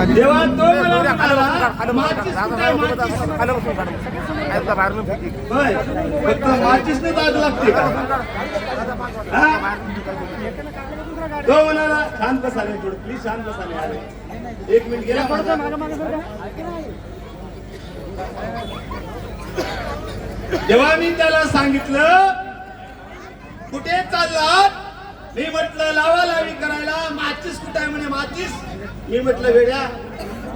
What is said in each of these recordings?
जेव्हा तो मला म्हणाला, माचीस कुठे आहे, माचीस? होय, फक्त माचीसने आग लागते का? हा? तो म्हणाला शांत बसाले, थोडं प्लीज शांत बसाले. आले 1 मिनिट गेला. जेव्हा मी त्याला सांगितलं कुठे चाललात, मी म्हटलं लावालावी करायला, माचीस कुठे आहे म्हणे, माचीस. मी म्हटलं वेड्या,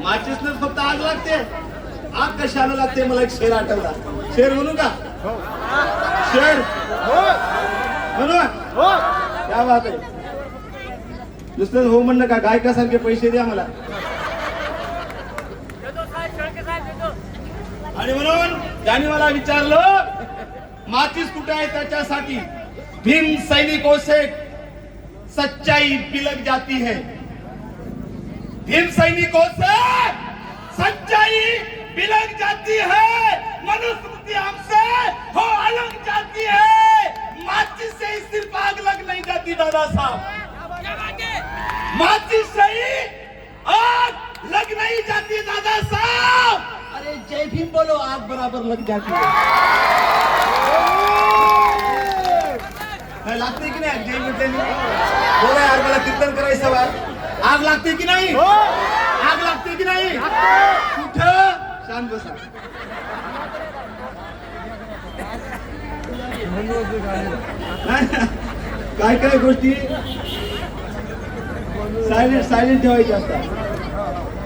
माचीसनच फक्त आग लागते, आग कशाला लागते? मला एक शेर आठवला. शेर म्हणू का? शेर म्हणू? क्या बात आहे. दुसरं हो म्हणणं का? गायकासारखे पैसे द्या मला. आणि म्हणून त्याने मला विचारलं माचीस कुठे आहे, त्याच्यासाठी भीम सैनिकों से सच्चाई बिलक जाती है, भीम सैनिकों से सच्चाई बिलक जाती है, मनुस्मृति हमसे हो अलग जाती है, माचिस से ही सिर्फ आग लग नहीं जाती दादा साहब, माचिस से ही आग लग नहीं जाती दादा साहब. अरे जय भीम बोलो, आग बराबर लग जाती है. लागते की नाही? जय भीम बोला यार, मला कीर्तन करायचं बा. आग लागते की नाही? आग लागते की नाही? कुठं? शांत बसा. काय काय गोष्टी सायलेंट ठेवायच्या असतात.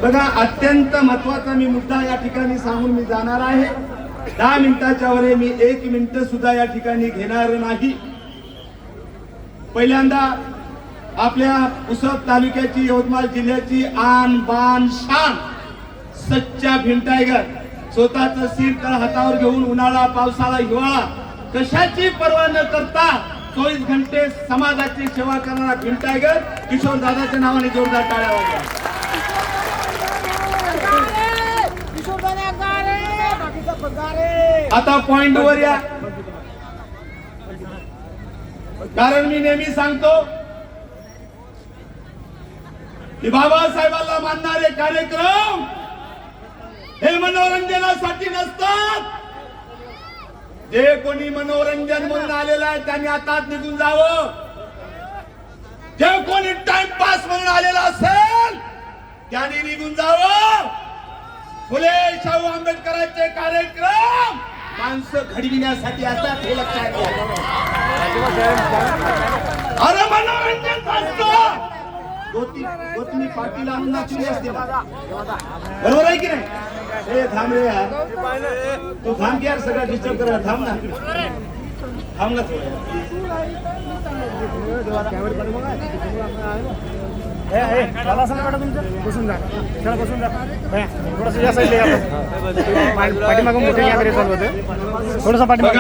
बघा, अत्यंत महत्वाचा मी मुद्दा या ठिकाणी सांगून मी जाणार आहे. 10 मिनिटाच्या वर मी 1 मिनिट सुद्धा या ठिकाणी घेणार नाही. पहिल्यांदा आपल्या पुसद तालुक्याची, यवतमाळ जिल्ह्याची आन बान शान सच्चा भीम टायगर, स्वतःचं सीट तर हातावर घेऊन उन्हाळा पावसाळा हिवाळा कशाची पर्वा न करता 24 घंटे समाजाची सेवा करणारा भीम टायगर किशोर दादाच्या नावाने जोरदार टाळ्या वाजवा. आता पॉइंट वर या, कारण मी नेहमी सांगतो की बाबासाहेबांना मानणारे कार्यक्रम हे मनोरंजनासाठी नसतात. जे कोणी मनोरंजन म्हणून आलेला आहे त्यांनी आता निघून जावं. जे कोणी टाइमपास म्हणून आलेला असेल त्यांनी निघून जावं. फुले शाहू आंबेडकरांचे कार्यक्रम माणसं घडविण्यासाठी असतात, हे लक्षात घ्या. अरे मनोरंजन असतं. गोतनी पाटील आणून नाचली असते, बरोबर आहे की नाही? हे थांब रे यार, तू थांब की यार, सगळं डिस्टर्ब करा. थांब ना, थांब ना बसून जा, बसून जा. थोडस या साईडला पाठीमागून मोठे कॅमेरे चालू होते, थोडस पाठीमागे.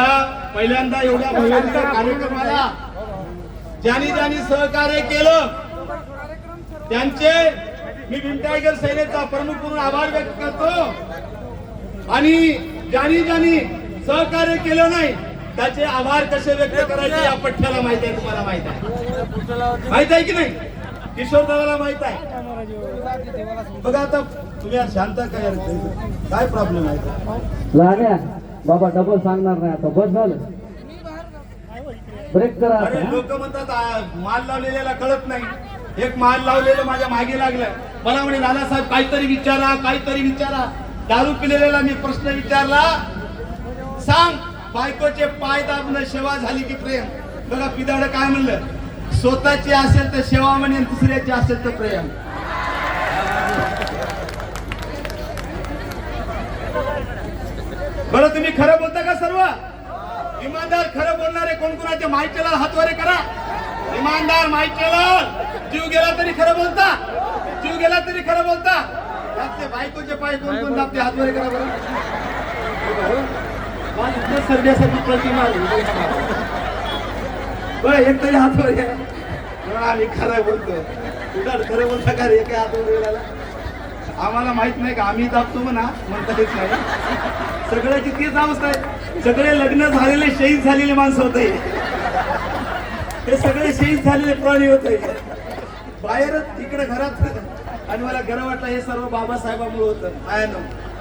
पहिल्यांदा एवढ्या भव्य कार्यक्रमाला ज्यांनी सहकार्य केलं त्यांचे मी भीम टायगर सेनेचा प्रमुख म्हणून आभार व्यक्त करतो. आणि ज्यांनी सहकार्य केलं नाही त्याचे आभार कसे व्यक्त करायचे या पठ्ठ्याला माहित आहे. तुम्हाला माहित आहे, माहित आहे की नाही? किशोर दादाला माहित आहे. बघा आता तुम्ही शांत काय प्रॉब्लेम आहे? लाग्या बाबा डबल सांगणार नाही आता, बस झालं, ब्रेक करा. लोक म्हणतात माल लावलेल्याला कळत नाही. एक माल लावलेलं माझ्या मागे लागलं, मला म्हणे दादासाहेब काहीतरी विचारा, काहीतरी विचारा. दारू पिलेल्याला मी प्रश्न विचारला, सांग बायकोचे पाय दाबणं सेवा झाली की प्रेम? बघा पिदाड काय म्हणलं, स्वतःची असेल तर सेवा म्हणे, दुसऱ्याची असेल तर प्रेम. बरं तुम्ही खरं बोलता का? सर्व इमानदार खरं बोलणारे कोण कोणाचे माईकेला हातवारे करा. इमानदार माईकेला जीव गेला तरी खरं बोलता, जीव गेला तरी खरं बोलता. त्यातले बायकोचे पाय कोण कोण दाबते हातवारे करा बरं. सर्व्यासाठी प्रतिमा बरं, एक तरी हातवारे. आम्ही खरं बोलतो, तुला खरं बोलता का रे? काय हातवारे आम्हाला माहित नाही का? आम्ही दाबतो म्हणा, म्हणता येत नाही. सगळ्याची तीच अवस्था आहे. सगळे लग्न झालेले शहीद झालेले माणसं होते, हे सगळे शहीद झालेले प्राणी होते. बाहेरच इकडे घरात आणि मला गर्व वाटलं हे सर्व बाबासाहेबांमुळे होतं.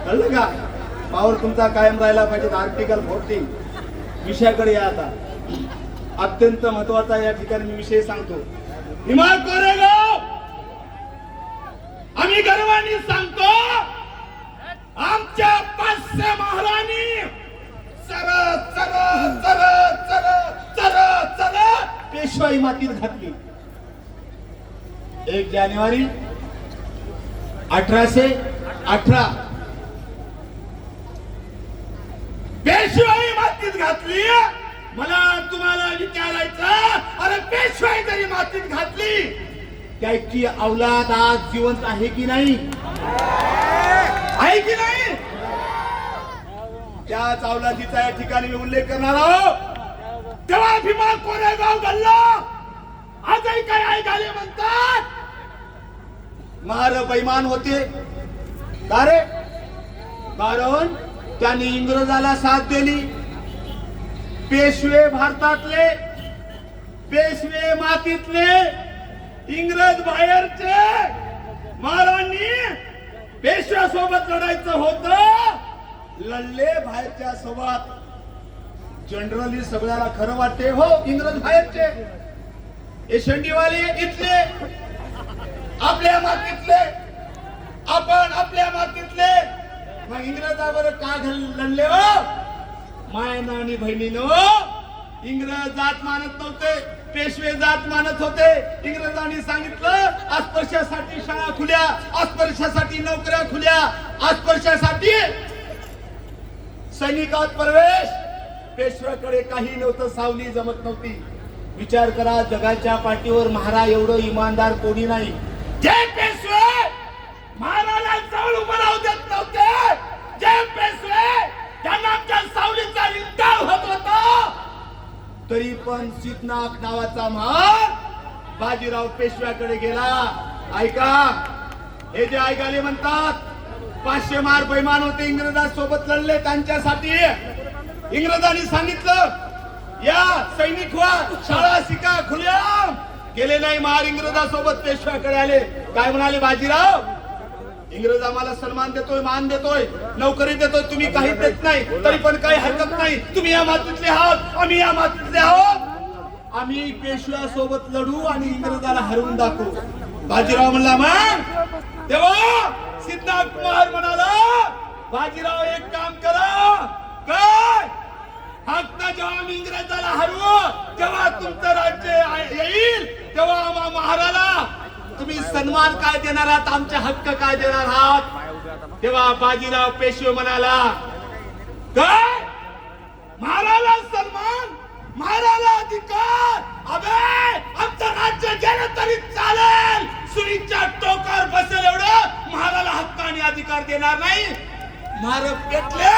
कळलं का? पावर तुमचा कायम राहिला पाहिजे. आर्टिकल 40 विषयाकडे या. आता अत्यंत महत्वाचा या ठिकाणी मी विषय सांगतो. भीमा कोरेगाव आम्ही गर्वाने सांगतो, आमच्या 500 महाराणी चर चर चर चर चर चर पेशवाई मातीत घातली. 1 जानेवारी 1818 पेशवाई मातीत घातली. मला तुम्हाला विचारायचं, अरे पेशवाई जरी मातीत घातली, त्याची औलाद आज जिवंत आहे की नाही? आहे की नाही? त्याच औलादीचा या ठिकाणी मी उल्लेख करणार आहोत. तेव्हा भीमा कोरेगाव गल्ला आजही काय आई गाले म्हणतात, महार बैमान होते. का रे? कारण त्यांनी इंग्रजाला साथ दिली. पेशवे भारतातले, पेशवे मातीतले, इंग्रज बाहेरचे. महाराणी पेशव्या सोबत लढायचं होतं, लढले बाहेरच्या सोबत. जनरली सगळ्याला खरं वाटते हो इंग्रज बाहेरचे, हे शेंडीवाले इथले, आपल्या मातीतले, आपण आपल्या मातीतले. मग इंग्रजावर का लढले हो? मायना आणि बहिणीनं इंग्रज जात मानत नव्हते, पेशवे जात मानत होते. इंग्रजांनी सांगितलं अस्पृश्यासाठी शाळा खुल्या, अस्पृश्यासाठी नोकऱ्या खुल्या, अस्पृश्यासाठी सैनिकात प्रवेश. पेशव्याकडे काही नव्हतं, सावली जमत नव्हती. विचार करा, जगाच्या पाठीवर महाराज एवढं इमानदार कोणी नाही. जे पेशवे महाराला जवळ उभं राहू देत नव्हते, जे पेशवे त्यांना आमच्या सावलीचा इंकार होत होता, तरी पण सीतनाक नावाचा महार बाजीराव पेशव्याकडे गेला. ऐका, हे जे ऐकाले म्हणतात 500 मार बैमान होते, इंग्रजांसोबत लढले. त्यांच्यासाठी इंग्रजांनी सांगितलं, या सैनिक व्हा, शाळा शिका, खुल्या. गेले नाही महार, इंग्रजांसोबत पेशव्याकडे आले. काय म्हणाले बाजीराव? इंग्रज आम्हाला सन्मान देतोय, मान देतोय, नोकरी देतोय, तुम्ही काही देत नाही, तरी पण काही हरकत नाही. तुम्ही या मातीतले आहात, आम्ही या मातीतले आहोत. आम्ही पेशव्या सोबत लढू आणि इंग्रजाला हरवून दाखवू. बाजीराव म्हणला मग. तेव्हा सिद्धार्थ कुमार म्हणाला, बाजीराव एक काम करा. काय? हक्क जेव्हा आम्ही इंग्रजाला हरवू, तेव्हा तुमचं राज्य येईल, तेव्हा आम्हा महाराला तुम्ही सन्मान काय देणार आहात, आमचे हक्क काय देणार आहात? तेव्हा बाजीराव पेशवे म्हणाला, काय? महाराला सन्मान, महाराला अधिकार? अबे, आमचं राज्य गेलं तरी चालेल, सुरीच्या टोकावर बसेल एवढं महाराला हक्क आणि अधिकार देणार नाही. महाराज पेटले,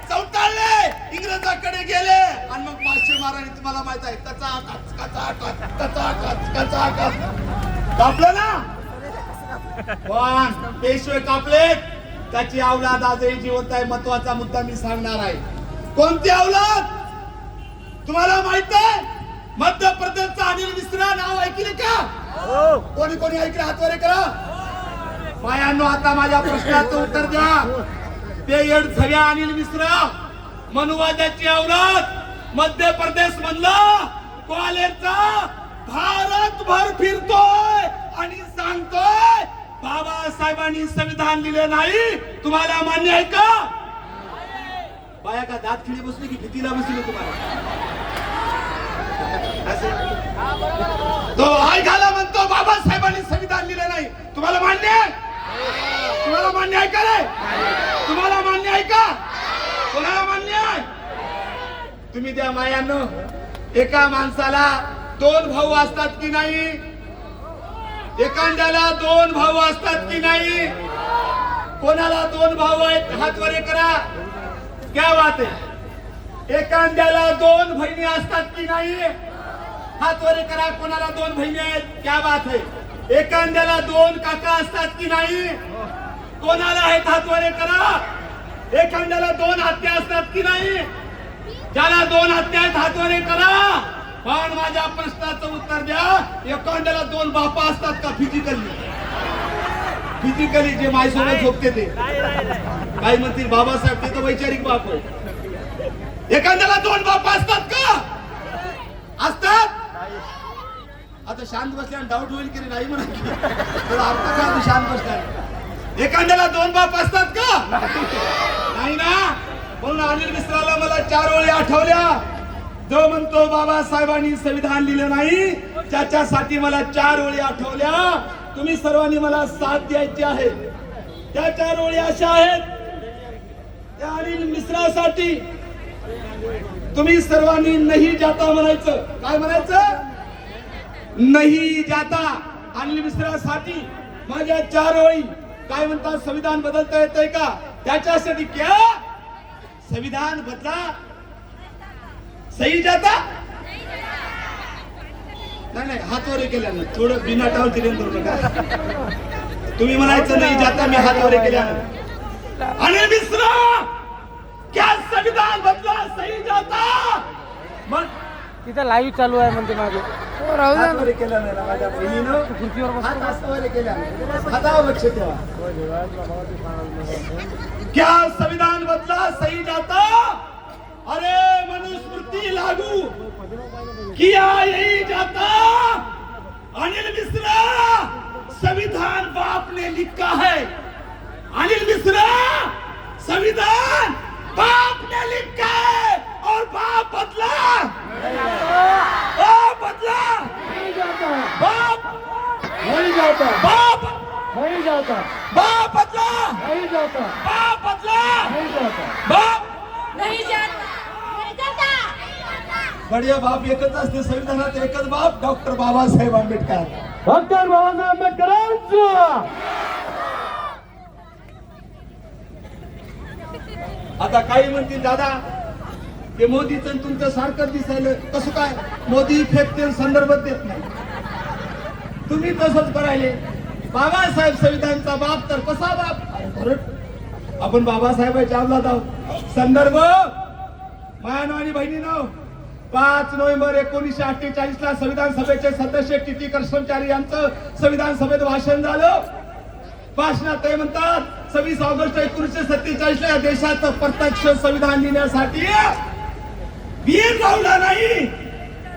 चौटाळले, इंग्रजाकडे गेले आणि मग 500 महाराणी तुम्हाला माहित आहे कचाकच कचाकच कचाकच कचाकच कापलं ना. पण पेशवे कापले, त्याची औलाद आजही जिवंत आहे. महत्वाचा मुद्दा मी सांगणार आहे. कोणती औलाद? तुम्हाला माहित आहे? मध्य प्रदेशचा अनिल मिश्रा नाव ऐकले का? कोणी कोणी ऐकले? हातवारे करा. बायांनो, आता माझ्या प्रश्नाचं उत्तर द्या. ते येडझव्या अनिल मिश्रा, मनुवाद्याची औलाद, मध्य प्रदेश मधला ग्वालेरचा, भारतभर फिरतोय आणि सांगतोय बाबासाहेबांनी संविधान लिहिले नाही. तुम्हाला मान्य आहे का? बाया का दात खिळी बसली की भीतीला बसली तुम्हाला? तो ऐकायला म्हणतो बाबासाहेबांनी संविधान लिहिले नाही. तुम्हाला मान्य आहे? तुम्हाला मान्य आहे का रे? तुम्हाला मान्य आहे का? कोणाला मान्य आहे? तुम्ही द्या मायांनो. एका माणसाला 2 भाऊ असतात की नाही? एखाद्याला 2 भाऊ असतात की नाही? कोणाला 2 भाऊ आहेत? हात वर करा. क्या बात आहे? एखाद्याला 2 बहिणी असतात की नाही? हात वर करा. कोणाला 2 बहिणी आहेत? क्या बात आहे? एखाद्याला 2 काका असतात की नाही? कोणाला आहेत? हात वर करा. एखाद्याला 2 आत्या असतात की नाही? ज्याला 2 आत्या आहेत हात वर करा. पण माझ्या प्रश्नाचं उत्तर द्या, एखाद्याला 2 बापा असतात का फिजिकली? फिजिकली जे माझ्यासोबत झोपते ते काय म्हणतील बाबासाहेब ते तर वैचारिक बाप आहे. एखाद्याला दोन बाप असतात का? असतात. आता शांत बसल्याने डाऊट होईल की नाही म्हणा तर अर्थ काय शांत बसल्याने. एखाद्याला दोन बाप असतात का? नाही ना. म्हणून अनिल मिश्राला मला 4 ओळी आठवल्या. जो म्हणतो बाबासाहेबांनी संविधान लिहिलं नाही त्याच्यासाठी मला 4 ओळी आठवल्या. तुम्ही सर्वांनी मला साथ द्यायची आहे. त्या 4 ओळी अशा आहेत त्या अनिल मिश्रासाठी. तुम्ही सर्वांनी नाही जाता म्हणायचं. काय म्हणायचं? नाही जाता. अनिल मिश्रासाठी माझ्या 4 ओळी. काय म्हणतात? संविधान बदलता येतंय का? त्याच्यासाठी क्या संविधान बदला सही जाता. नाही हात वर केल्यानं थोडं बिना टावर दिले का तुम्ही म्हणायचं नाही जाता. मी हात वर केल्यानं अनिल मिश्रा क्या संविधान बदला सही जाता. मग तिथं लाईव्ह चालू आहे म्हणते मागे. हात वर केल्यानं ना माझ्या बहिणीनं हात असं वर केल्यानं हातावर लक्ष ठेवा. क्या संविधान बदला सही जाता. अरे मनुस्मृति लागू किया यही जाता. अनिल मिश्रा संविधान बाप ने लिखा है. अनिल मिश्रा संविधान बाप ने लिखा है और बाप बदला. बदला बाप नहीं जाता, बाप नहीं जाता, बाप बदला. नहीं जाता, बाप बदला. नहीं जाता. बाप नहीं जाता, नहीं जाता. बढिया बाप एकच असते. संविधानात एकच बाप डॉक्टर बाबासाहेब आंबेडकर. डॉक्टर बाबासाहेब आंबेडकरांचा. आता काही म्हणतील दादा ते मोदीचं तुमचं सारखं दिसायला कसं काय? मोदी फेकते संदर्भ देत नाही. तुम्ही तसंच करायले. बाबासाहेब संविधानचा बाप तर कसा बाप? अरे खरंच आपण बाबासाहेबांच्या अवलाद आहोत. संदर्भ मायानो आणि बहिणीनो 5 नोव्हेंबर 1948 ला संविधान सभेचे सदस्य टी कर्मचारी यांचं संविधान सभेत भाषण झालं. भाषणात ते म्हणतात 26 ऑगस्ट 1947 ला या देशाचं प्रत्यक्ष संविधान लिहिण्यासाठी भीमरावला नाही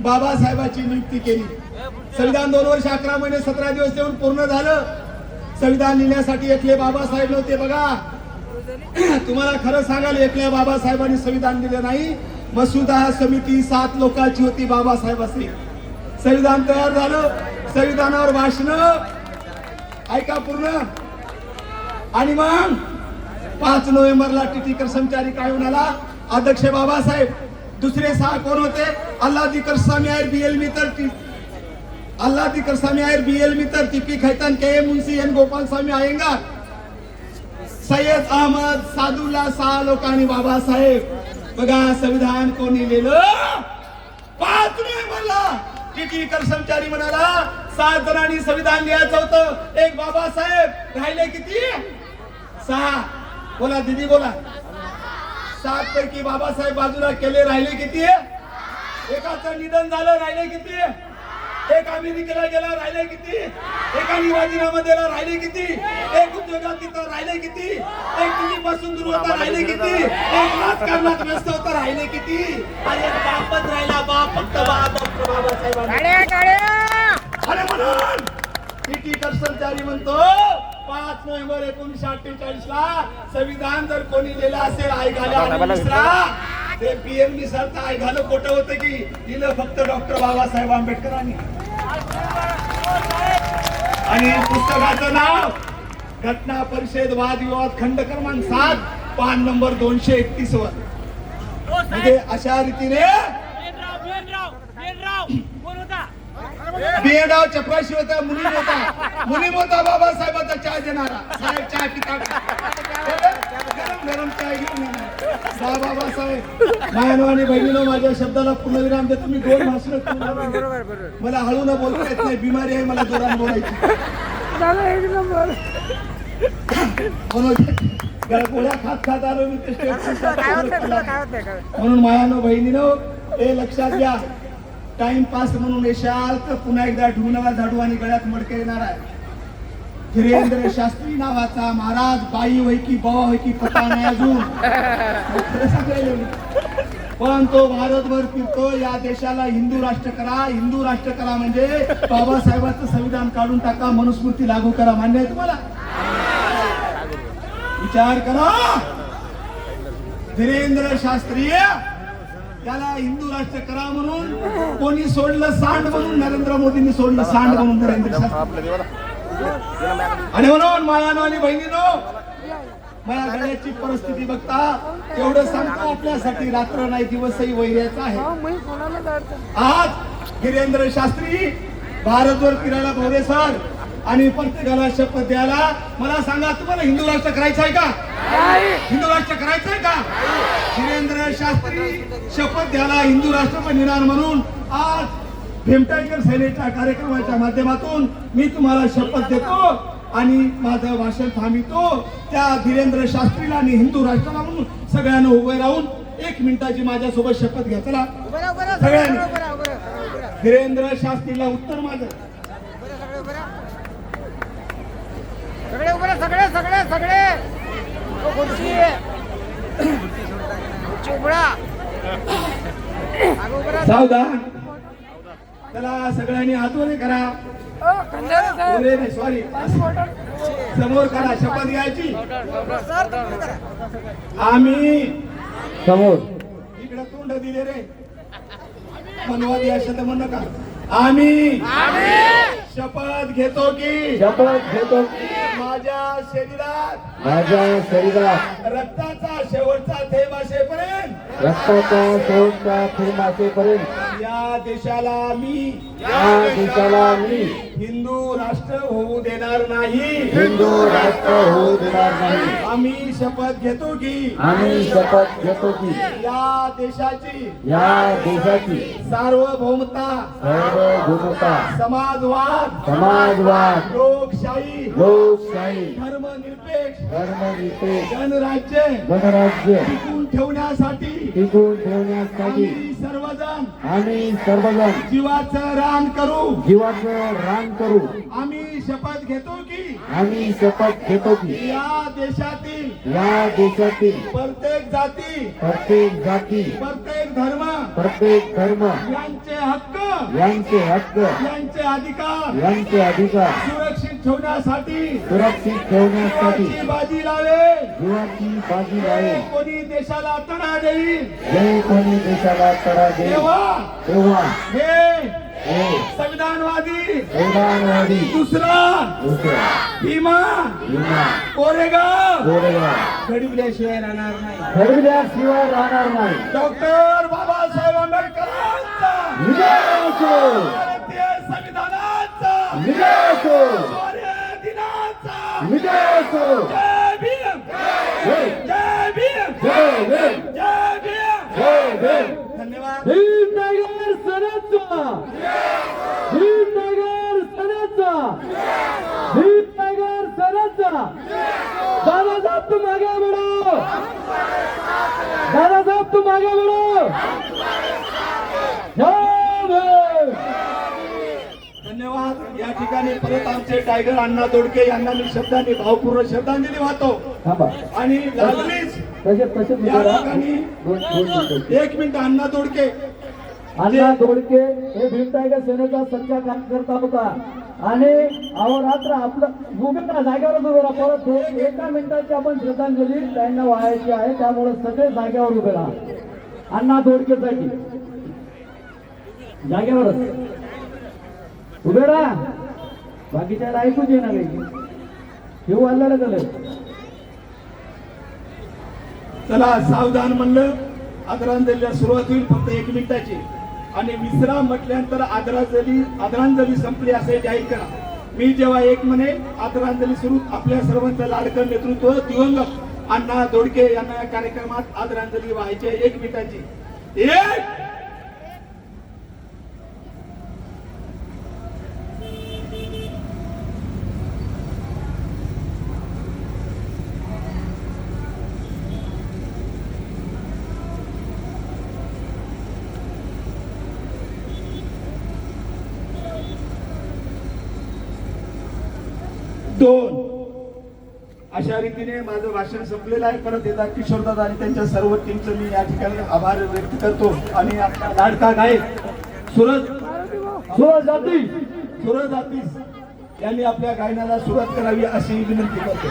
बाबासाहेबांची नियुक्ती केली. संविधान 2 वर्ष 11 महिने 17 दिवस देऊन पूर्ण झालं. संविधान लिहिण्यासाठी एकले बाबासाहेब नव्हते. बघा तुम्हाला खरं सांगाल एकल्या बाबासाहेबांनी संविधान लिहिलं नाही. मसुदा समिती 7 लोकांची होती. बाबासाहेब असले. संविधान तयार झालं. संविधानावर भाषण ऐका पूर्ण. आणि मग 5 नोव्हेंबरला टी कर्मचारी काय म्हणाला? अध्यक्ष बाबासाहेब. दुसरे 6 कोण होते? Alladi Krishnaswami Iyer B L Mitter Alladi Krishnaswami Iyer B L Mitter T P Khaitan K Munshi N Gopalaswami Ayyangar Syed Ahmed Saadulla 6 लोकांनी बाबासाहेब. बघा संविधान कोणी लिहिलं? 5 नोव्हेंबरला टी कर्मचारी म्हणाला 7 जणांनी संविधान लिहायचं होतं. एक बाबासाहेब. राहिले किती? 6. बोला दीदी बोला. 7 पैकी बाबासाहेब बाजूला केले. राहिले किती? एकाचं निधन झालं. राहिले किती? एक अमेरिकेला गेला. राहिले किती? एकाने राजीनामा दिला. राहिले किती? एक उद्योगात तिथं. राहिले किती? एक टीव्ही पासून दूर होता. राहिले किती? एक राजकारणात व्यस्त होता. राहिले किती? आणि एक बापच राहिला. बाप फक्त डॉक्टर बाबासाहेब. अरे म्हणून टी कर्मचारी म्हणतो 5 नोव्हेंबर 1948 ला संविधान जर कोणी लिहिलं असेल ऐकायला ते पीएम सारखं ऐकायला खोटं होतं की लिहिलं फक्त डॉक्टर बाबासाहेब आंबेडकरांनी. आणि पुस्तकाचं नाव घटना परिषद वादविवाद खंड क्रमांक 7 पान नंबर 231 वर. म्हणजे अशा रीतीने बियनराव चपराशी होता. मुलीम होता बाबासाहेबांचा चहा देणारा. साहेब चहा पिता गरम गरम चाय घेऊन येणार. बाबासाहेब मायानो आणि बहिणीनो माझ्या शब्दाला पूर्णविराम देतो. मी 2 भाषण मला हळू न बोलता येत नाही. बिमारी आहे मला जोरात बोलायची. गोळ्या खात आलो मी ते म्हणून मायानो बहिणीनो हे लक्षात घ्या. टाइमपास म्हणून येशाल तर पुन्हा एकदा ढुंगणाला झाडू आणि गळ्यात मडके येणार आहे. धीरेंद्र शास्त्री नावाचा महाराज बाई होय की बवा होय की पता नाही अजून खरं सांगायला. पण तो भारतभर फिरतो, या देशाला हिंदू राष्ट्र करा. हिंदू राष्ट्र करा म्हणजे बाबासाहेबांचं संविधान काढून टाका, मनुस्मृती लागू करा. मान्य आहे तुम्हाला? विचार करा. धीरेंद्र शास्त्री त्याला हिंदू राष्ट्र करा म्हणून कोणी सोडलं सांड म्हणून, नरेंद्र मोदींनी सोडलं सांड म्हणून धीरेंद्र शास्त्री. आणि म्हणून मायानो आणि बहिणीनो, माझ्या गळ्याची परिस्थिती बघता एवढं सांगतो, आपल्यासाठी रात्र नाही दिवसही वैर्याचा आहे. आज धीरेंद्र शास्त्री भारतभर फिरायला भोवरे सर आणि प्रत्येकाला शपथ द्यायला. मला सांगा, तुम्हाला हिंदू राष्ट्र करायचं आहे का? हिंदू राष्ट्र करायचं आहे का? धीरेंद्र शास्त्री शपथ द्यायला हिंदू राष्ट्र बनणार म्हणून आज भीमटाईगर सेनेच्या कार्यक्रमाच्या माध्यमातून मी तुम्हाला शपथ देतो आणि माझं भाषण थांबितो. त्या धीरेंद्र शास्त्रीला आणि हिंदू राष्ट्राला म्हणून सगळ्यांना उभे राहून 1 मिनिटाची माझ्यासोबत शपथ घ्या. चला सगळ्यांनी धीरेंद्र शास्त्रीला उत्तर माझं. सगळे सावधान. चला सगळ्यांनी हातवरे करा. सॉरी, समोर करा. शपथ घ्यायची. आम्ही समोर इकडे तोंड दिले रे, मनवादी असेल तर म्हण नका. आम्ही शपथ घेतो की शपथ घेतो माझ्या शरीरात माझ्या शरीरात रक्ताचा शेवटचा थेंब असेपर्यंत रक्ताचा शेवटचा थेंब असेपर्यंत या देशाला मी हिंदू राष्ट्र होऊ देणार नाही. हिंदू राष्ट्र होऊ देणार नाही. आम्ही शपथ घेतो की आम्ही शपथ घेतो की या देशाची सार्वभौमता, सार्वभौमता, समाजवाद, लोकशाही, धर्मनिरपेक्ष गणराज्य टिकून ठेवण्यासाठी आम्ही सर्वजण जीवाचं रान करू. आम्ही शपथ घेतो की या देशातील प्रत्येक जाती, प्रत्येक धर्म यांचे हक्क, यांचे अधिकार सुरक्षित ठेवण्यासाठी जीवाची बाजी लावे. कोणी देशाला तडा देईल तेव्हा हे संविधानवादी दुसरा भीमा कोरेगाव घडविल्याशिवाय राहणार नाही. डॉक्टर बाबासाहेब आंबेडकरांचा भारतीय संविधानाचा शौर्य दिनाचा जय भीम, जय भीम, जय भीम. धन्यवाद. भीमनगर सणाचा दादासाहेब तुम आगे बढ़ो. जय भीम. धन्यवाद. या ठिकाणी परत आमचे टायगर अण्णा दोडके यांना मी शब्दांनी भावपूर्ण श्रद्धांजली वाहतो. आणि लागलीच या ठिकाणी 1 मिनिट. अण्णा दोडके हे भीम टायगर सेनेचा सच्चा कार्यकर्ता होता आणि अहोरात्र आपलं उभे राहा, जागेवरच उभे राहा. परत 1 मिनिटाची आपण श्रद्धांजली त्यांना वाहायची आहे, त्यामुळे सगळे जागेवर उभे राहा. अण्णा दोडकेसाठी जागेवरच उभे राहा. बाकीच्या ऐकूच येणार नाही. घेऊ आलेलं झालं. चला सावधान म्हणलं. आदरांजलीला सुरुवात होईल फक्त 1 मिनिटाची. आणि विश्राम म्हटल्यानंतर आदरांजली संपली असे जाहीर करा. मी जेव्हा 1 म्हणे आदरांजली सुरू, आपल्या सर्वांचं लाडकं नेतृत्व दिवंगत अण्णा दोडके यांना या कार्यक्रमात आदरांजली व्हायची 1 मिनिटाची. 1 2 अशा रीतीने माझं भाषण संपलेलं आहे. परत एकदा किशोरदादा आणि त्यांच्या सर्व टीमचं मी या ठिकाणी आभार व्यक्त करतो. आणि आपला लाडका गायक सूरज जातीस यांनी आपल्या गायनाला सुरुवात करावी अशी विनंती करतो.